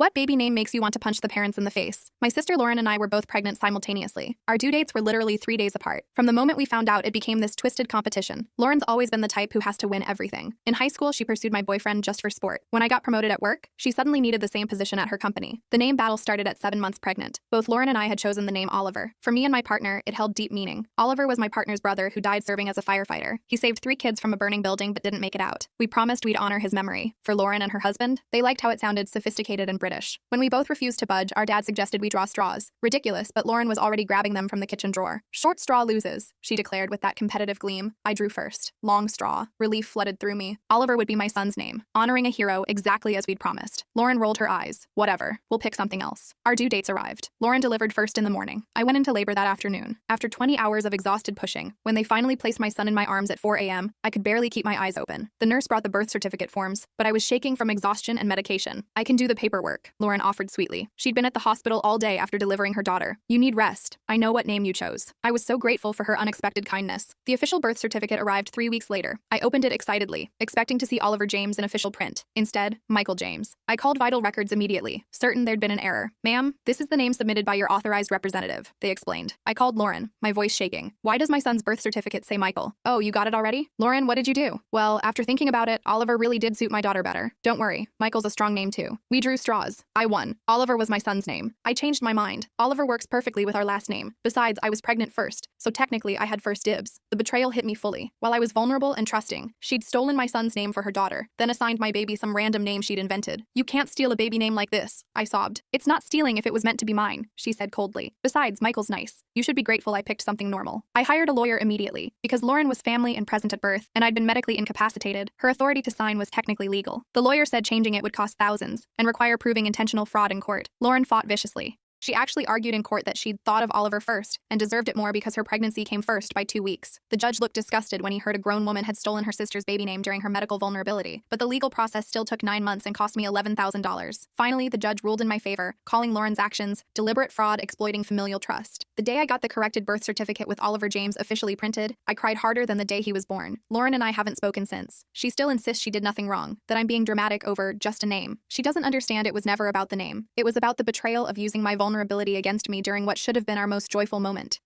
What baby name makes you want to punch the parents in the face? My sister Lauren and I were both pregnant simultaneously. Our due dates were literally 3 days apart. From the moment we found out, it became this twisted competition. Lauren's always been the type who has to win everything. In high school, she pursued my boyfriend just for sport. When I got promoted at work, she suddenly needed the same position at her company. The name battle started at 7 months pregnant. Both Lauren and I had chosen the name Oliver. For me and my partner, it held deep meaning. Oliver was my partner's brother who died serving as a firefighter. He saved 3 kids from a burning building but didn't make it out. We promised we'd honor his memory. For Lauren and her husband, they liked how it sounded sophisticated and British. When we both refused to budge, our dad suggested we draw straws. Ridiculous, but Lauren was already grabbing them from the kitchen drawer. Short straw loses, she declared with that competitive gleam. I drew first. Long straw. Relief flooded through me. Oliver would be my son's name, honoring a hero exactly as we'd promised. Lauren rolled her eyes. Whatever. We'll pick something else. Our due dates arrived. Lauren delivered first in the morning. I went into labor that afternoon. After 20 hours of exhausted pushing, when they finally placed my son in my arms at 4 a.m., I could barely keep my eyes open. The nurse brought the birth certificate forms, but I was shaking from exhaustion and medication. I can do the paperwork, Lauren offered sweetly. She'd been at the hospital all day after delivering her daughter. You need rest. I know what name you chose. I was so grateful for her unexpected kindness. The official birth certificate arrived 3 weeks later. I opened it excitedly, expecting to see Oliver James in official print. Instead, Michael James. I called Vital Records immediately, certain there'd been an error. Ma'am, this is the name submitted by your authorized representative, they explained. I called Lauren, my voice shaking. Why does my son's birth certificate say Michael? Oh, you got it already? Lauren, what did you do? Well, after thinking about it, Oliver really did suit my daughter better. Don't worry, Michael's a strong name too. We drew straws. I won. Oliver was my son's name. I changed my mind. Oliver works perfectly with our last name. Besides, I was pregnant first, so technically I had first dibs. The betrayal hit me fully. While I was vulnerable and trusting, she'd stolen my son's name for her daughter, then assigned my baby some random name she'd invented. You can't steal a baby name like this, I sobbed. It's not stealing if it was meant to be mine, she said coldly. Besides, Michael's nice. You should be grateful I picked something normal. I hired a lawyer immediately. Because Lauren was family and present at birth, and I'd been medically incapacitated, her authority to sign was technically legal. The lawyer said changing it would cost thousands and require proving intentional fraud in court. Lauren fought viciously. She actually argued in court that she'd thought of Oliver first and deserved it more because her pregnancy came first by 2 weeks. The judge looked disgusted when he heard a grown woman had stolen her sister's baby name during her medical vulnerability, but the legal process still took 9 months and cost me $11,000. Finally, the judge ruled in my favor, calling Lauren's actions deliberate fraud exploiting familial trust. The day I got the corrected birth certificate with Oliver James officially printed, I cried harder than the day he was born. Lauren and I haven't spoken since. She still insists she did nothing wrong, that I'm being dramatic over just a name. She doesn't understand it was never about the name. It was about the betrayal of using my vulnerability against me during what should have been our most joyful moment.